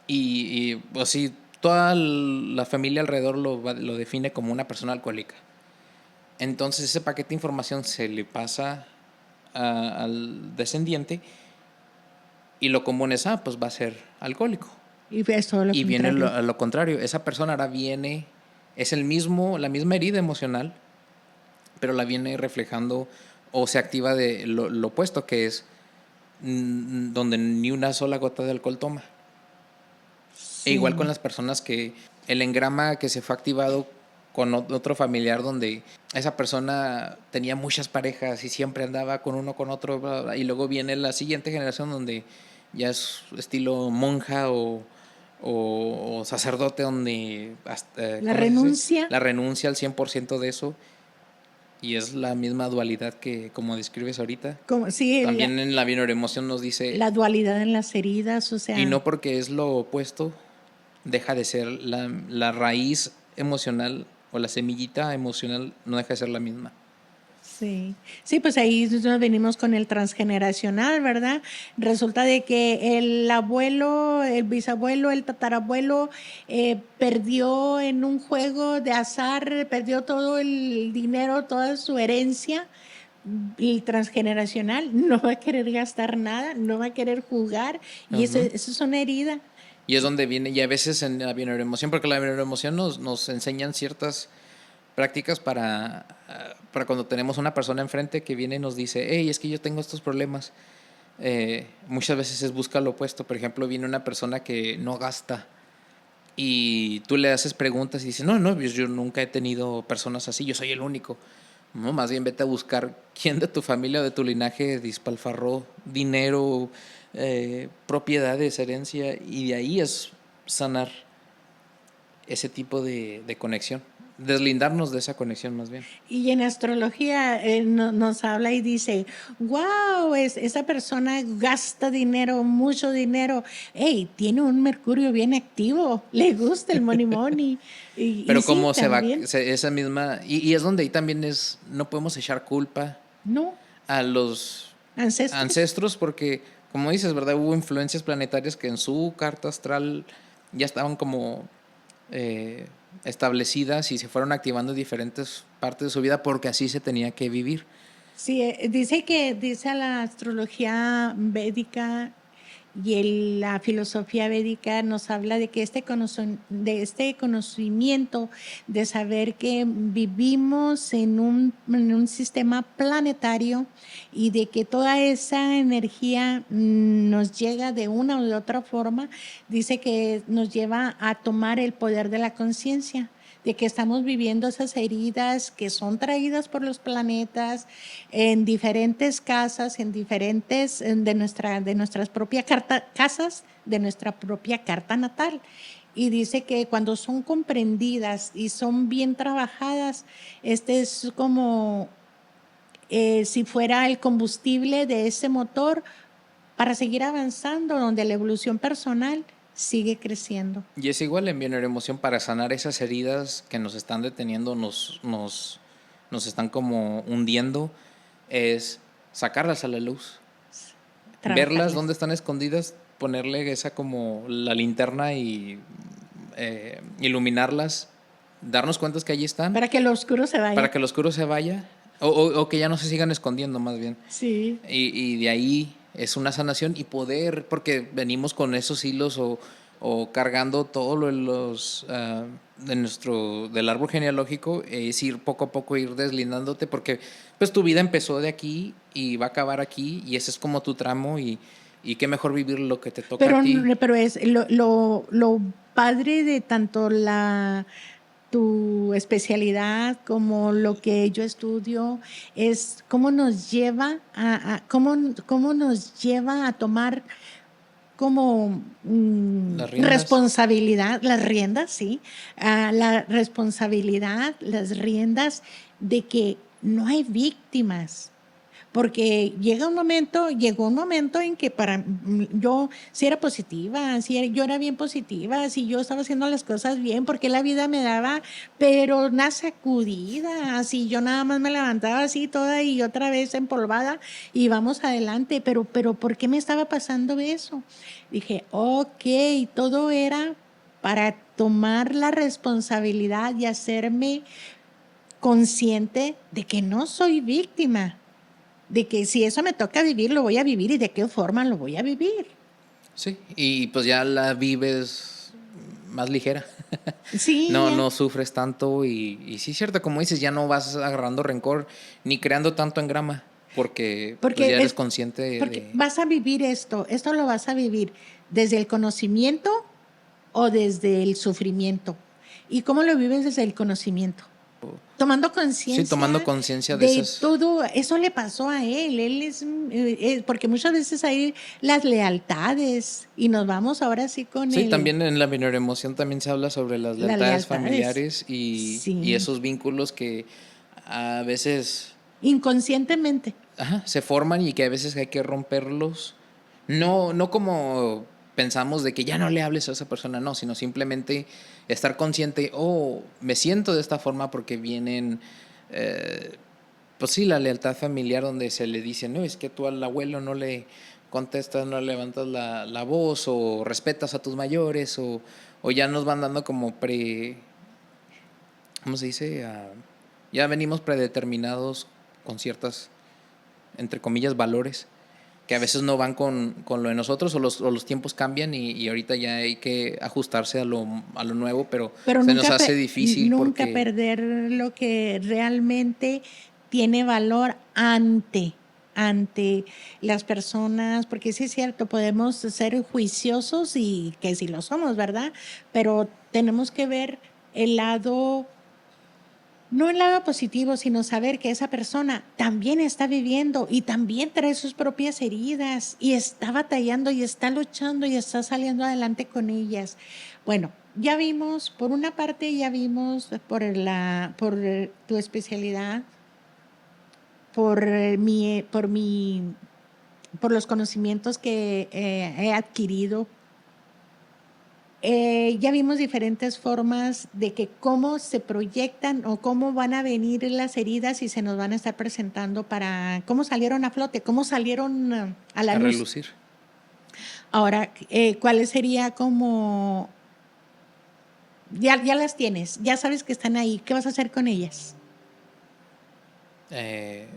y pues sí, toda la familia alrededor lo define como una persona alcohólica. Entonces ese paquete de información se le pasa al descendiente y lo común es, pues va a ser alcohólico. Y es todo lo Y viene contrario. lo contrario, esa persona ahora viene, es la misma herida emocional, pero la viene reflejando o se activa de lo opuesto, que es donde ni una sola gota de alcohol toma. E Sí. igual con las personas que el engrama que se fue activado con otro familiar donde esa persona tenía muchas parejas y siempre andaba con uno con otro, bla, bla, y luego viene la siguiente generación donde ya es estilo monja o sacerdote, donde hasta, La ¿cómo se dice? renuncia. La renuncia al 100% de eso, y es la misma dualidad que como describes ahorita. Sí, También en la bioneuroemoción nos dice, la dualidad en las heridas, o sea. y no porque es lo opuesto, deja de ser la raíz emocional o la semillita emocional, no deja de ser la misma. Sí, sí, pues ahí nos venimos con el transgeneracional, ¿verdad? Resulta de que el abuelo, el bisabuelo, el tatarabuelo perdió en un juego de azar, perdió todo el dinero, toda su herencia. Y transgeneracional no va a querer gastar nada, no va a querer jugar, y eso es una herida. Y es donde viene, y a veces en la bioneuroemoción, porque la bioneuroemoción nos enseñan ciertas prácticas para cuando tenemos una persona enfrente que viene y nos dice, hey, es que yo tengo estos problemas. Muchas veces es busca lo opuesto. Por ejemplo, viene una persona que no gasta y tú le haces preguntas y dice, no, yo nunca he tenido personas así, yo soy el único. No, más bien vete a buscar quién de tu familia o de tu linaje despilfarró dinero, propiedades, herencia, y de ahí es sanar ese tipo de conexión, deslindarnos de esa conexión más bien. Y en astrología nos habla y dice, wow, esa persona gasta dinero, mucho dinero. Hey, tiene un Mercurio bien activo, le gusta el money money. Pero Y sí, cómo se va, también. esa misma, y es donde ahí también no podemos echar culpa No, a los ancestros. ancestros porque, como dices, ¿verdad? Hubo influencias planetarias que en su carta astral ya estaban como establecidas y se fueron activando en diferentes partes de su vida porque así se tenía que vivir. Sí, dice la astrología védica y la filosofía védica nos habla de que de este conocimiento, de saber que vivimos en un sistema planetario y de que toda esa energía nos llega de una u de otra forma, dice que nos lleva a tomar el poder de la conciencia, de que estamos viviendo esas heridas que son traídas por los planetas en diferentes casas, en diferentes de nuestras propias casas, de nuestra propia carta natal. Y dice que cuando son comprendidas y son bien trabajadas, este es como si fuera el combustible de ese motor para seguir avanzando, donde la evolución personal sigue creciendo. Y es igual en bioneuroemoción para sanar esas heridas que nos están deteniendo, nos están como hundiendo, es sacarlas a la luz, verlas Trabajarlas. donde están escondidas, ponerle esa como la linterna y iluminarlas, darnos cuenta que allí están, Para que lo oscuro se vaya. para que lo oscuro se vaya, o que ya no se sigan escondiendo más bien. Sí. Y de ahí es una sanación y poder, porque venimos con esos hilos o cargando todo lo de los de nuestro del árbol genealógico, es ir poco a poco ir deslindándote, porque pues tu vida empezó de aquí y va a acabar aquí y ese es como tu tramo y qué mejor vivir lo que te toca a ti. Pero es lo padre de tanto tu especialidad como lo que yo estudio es cómo nos lleva cómo nos lleva a tomar como Las riendas. responsabilidad, las riendas, sí, la responsabilidad, las riendas de que no hay víctimas. Porque llegó un momento en que yo sí era positiva, yo era bien positiva, sí yo estaba haciendo las cosas bien, porque la vida me daba, pero una sacudida, así yo nada más me levantaba así toda y otra vez empolvada y vamos adelante, pero ¿por qué me estaba pasando eso? Dije, ok, todo era para tomar la responsabilidad y hacerme consciente de que no soy víctima, de que si eso me toca vivir, lo voy a vivir y de qué forma lo voy a vivir. Sí, y pues ya la vives más ligera. Sí, No sufres tanto y sí es cierto, como dices, ya no vas agarrando rencor ni creando tanto en grama, porque pues ya porque, eres consciente porque de... vas a vivir esto lo vas a vivir desde el conocimiento o desde el sufrimiento. ¿Y cómo lo vives desde el conocimiento? Tomando Sí, tomando conciencia conciencia de de esas... todo, eso le pasó a él porque muchas veces hay las lealtades y nos vamos ahora sí con Sí, también en la emoción también se habla sobre las las lealtades lealtades, familiares y sí, esos vínculos que a veces inconscientemente. se forman y que a veces hay que romperlos. No como pensamos de que ya no le hables a esa persona, no, sino simplemente estar consciente, me siento de esta forma porque vienen, pues sí, la lealtad familiar donde se le dice, no, es que tú al abuelo no le contestas, no le levantas la voz o respetas a tus mayores o ya nos van dando como ¿cómo se dice? Ya venimos predeterminados con ciertas entre comillas, valores que a veces no van con lo de nosotros o los tiempos cambian y ahorita ya hay que ajustarse a lo nuevo, pero Pero se nos hace difícil nunca porque... perder lo que realmente tiene valor ante las personas, porque sí es cierto, podemos ser juiciosos y que sí lo somos, ¿verdad? Pero tenemos que ver el lado, no el lado positivo, sino saber que esa persona también está viviendo y también trae sus propias heridas y está batallando y está luchando y está saliendo adelante con ellas. Bueno, ya vimos, por una parte ya vimos por tu especialidad, por los conocimientos que he adquirido. Ya vimos diferentes formas de que cómo se proyectan o cómo van a venir las heridas y se nos van a estar presentando para cómo salieron a flote, cómo salieron a la A luz. relucir. Ahora, ¿cuáles sería como, ya las tienes, ya sabes que están ahí, ¿qué vas a hacer con ellas? Eh,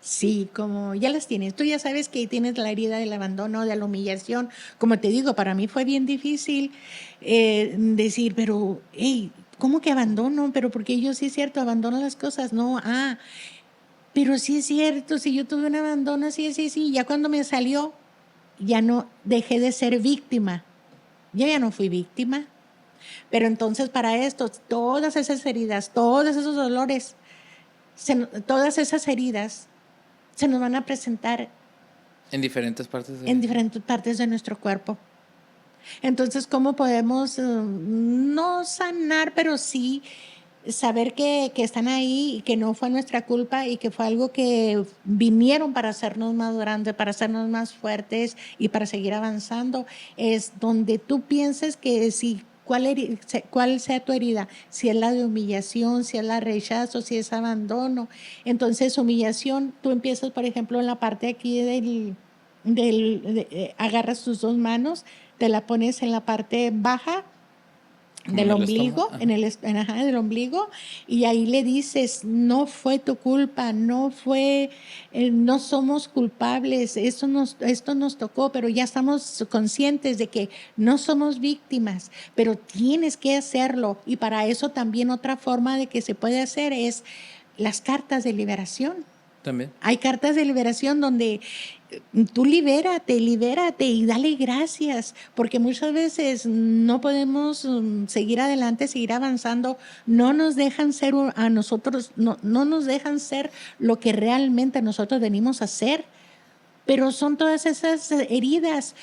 Sí, como ya las tienes. Tú ya sabes que tienes la herida del abandono, de la humillación. Como te digo, para mí fue bien difícil decir, pero, hey, ¿cómo que abandono? Pero porque yo sí es cierto, abandono las cosas. No, pero sí es cierto, si yo tuve un abandono, sí, sí, sí. Ya cuando me salió, ya no dejé de ser víctima. Yo ya no fui víctima. Pero entonces para esto, todas esas heridas, todos esos dolores, todas esas heridas se nos van a presentar en diferentes partes en de... diferentes partes de nuestro cuerpo. Entonces, ¿cómo podemos no sanar, pero sí saber que están ahí y que no fue nuestra culpa y que fue algo que vinieron para hacernos más grandes, para hacernos más fuertes y para seguir avanzando? Es donde tú pienses que si cuál sea tu herida, si es la de humillación, si es la de rechazo, si es abandono. Entonces, humillación, tú empiezas, por ejemplo, en la parte aquí agarras tus dos manos, te la pones en la parte baja como del en el ombligo, estómago. Ajá. ajá, del ombligo, y ahí le dices, no fue tu culpa, no somos culpables, esto nos tocó, pero ya estamos conscientes de que no somos víctimas, pero tienes que hacerlo, y para eso también otra forma de que se puede hacer es las cartas de liberación. También. Hay cartas de liberación donde tú libérate y dale gracias, porque muchas veces no podemos seguir adelante, seguir avanzando, no nos dejan ser a nosotros, no nos dejan ser lo que realmente nosotros venimos a ser. Pero son todas esas heridas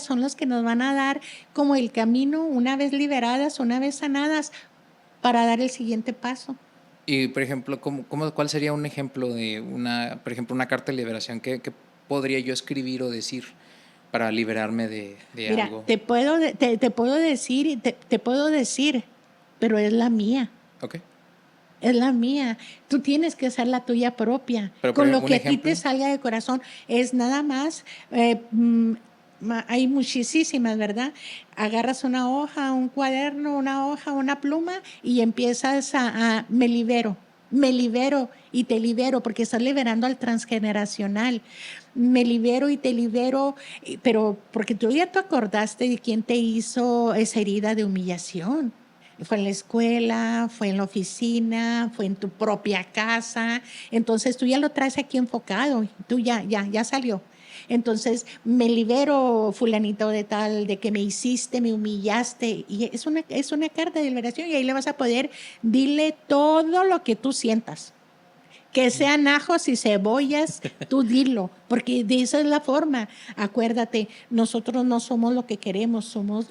son las que nos van a dar como el camino, una vez liberadas, una vez sanadas, para dar el siguiente paso. Y, por ejemplo, ¿cuál sería un ejemplo de por ejemplo, una carta de liberación? ¿Qué podría yo escribir o decir para liberarme de Mira, algo? te puedo decir, pero es la mía. Ok. Es la mía. Tú tienes que hacer la tuya propia. Pero, Con lo un que a ti ejemplo. te salga de corazón es nada más. Hay muchísimas, ¿verdad? Agarras una hoja, un cuaderno, una hoja, una pluma y empiezas me libero y te libero porque estás liberando al transgeneracional. Me libero y te libero, pero porque tú ya te acordaste de quién te hizo esa herida de humillación. Fue en la escuela, fue en la oficina, fue en tu propia casa. Entonces tú ya lo traes aquí enfocado, tú ya salió. Entonces me libero, fulanito de tal, de que me hiciste, me humillaste. Y es una carta de liberación y ahí le vas a poder, dile todo lo que tú sientas. Que sean ajos y cebollas, tú dilo, porque de esa es la forma. Acuérdate, nosotros no somos lo que queremos, somos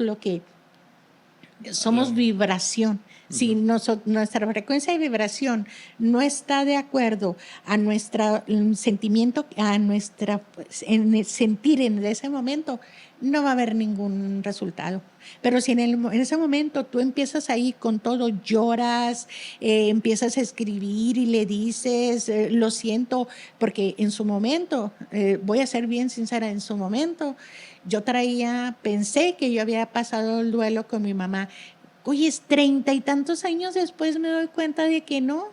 vibración. Si nuestra frecuencia de vibración no está de acuerdo a nuestro sentimiento, en el sentir en ese momento, no va a haber ningún resultado. Pero si en ese momento tú empiezas ahí con todo, lloras, empiezas a escribir y le dices, lo siento, porque en su momento, voy a ser bien sincera, en su momento, pensé que yo había pasado el duelo con mi mamá. Oye, 30 y tantos años después me doy cuenta de que no.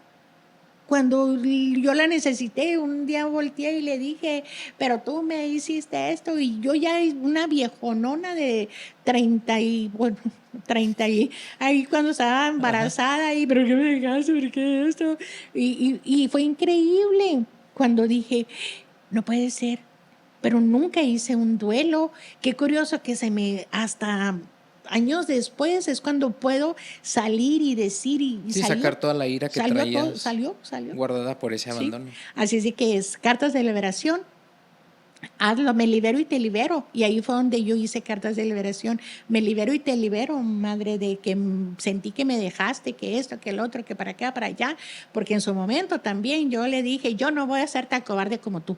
Cuando yo la necesité, un día volteé y le dije, pero tú me hiciste esto, y yo ya una viejonona de 30 y ahí cuando estaba embarazada, y pero ¿qué me dejaste? ¿Por qué esto? Y fue increíble cuando dije, no puede ser, pero nunca hice un duelo. Qué curioso que hasta años después es cuando puedo salir y decir y Sí, salió. sacar toda la ira que Salió todo, traías salió. guardada por ese Sí. abandono. Así es de que es cartas de liberación. Hazlo, me libero y te libero. Y ahí fue donde yo hice cartas de liberación. Me libero y te libero, madre, de que sentí que me dejaste, que esto, que el otro, que para acá, para allá. Porque en su momento también yo le dije, yo no voy a ser tan cobarde como tú.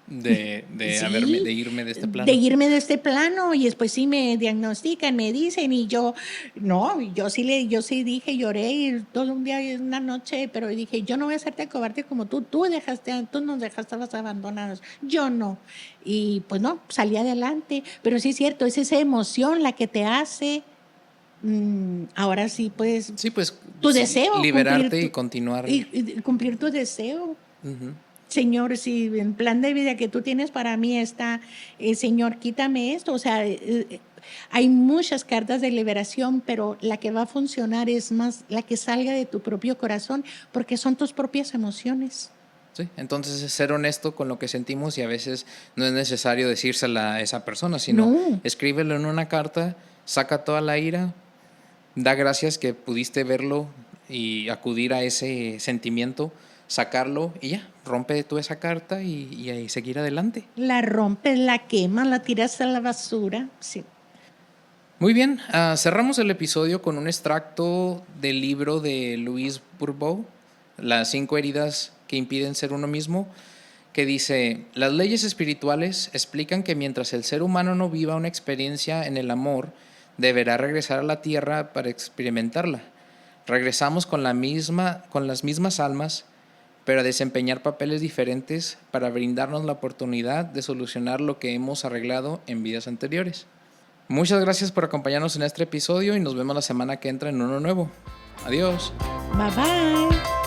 De Sí, irme de este de plano. irme de este plano, y después sí me diagnostican, me dicen, y yo, no, yo sí dije, lloré y todo un día y una noche, pero dije, yo no voy a hacerte cobarde como tú nos dejaste abandonados, yo no. Y pues no, salí adelante, pero sí es cierto, es esa emoción la que te hace, ahora sí, pues, Sí, pues tu deseo, liberarte y continuar. y cumplir tu deseo. Ujú. Señor, si el plan de vida que tú tienes para mí está, Señor, quítame esto. O sea, hay muchas cartas de liberación, pero la que va a funcionar es más la que salga de tu propio corazón, porque son tus propias emociones. Sí, entonces es ser honesto con lo que sentimos, y a veces no es necesario decírsela a esa persona, sino No. escríbelo en una carta, saca toda la ira, da gracias que pudiste verlo y acudir a ese sentimiento, sacarlo y ya, rompe tú esa carta y seguir adelante. La rompes, la quemas, la tiras a la basura. Sí. Muy bien, cerramos el episodio con un extracto del libro de Louise Bourbeau, Las 5 heridas que impiden ser uno mismo, que dice: las leyes espirituales explican que mientras el ser humano no viva una experiencia en el amor, deberá regresar a la tierra para experimentarla. Regresamos con las mismas almas, pero a desempeñar papeles diferentes para brindarnos la oportunidad de solucionar lo que hemos arreglado en vidas anteriores. Muchas gracias por acompañarnos en este episodio y nos vemos la semana que entra en uno nuevo. Adiós. Bye bye.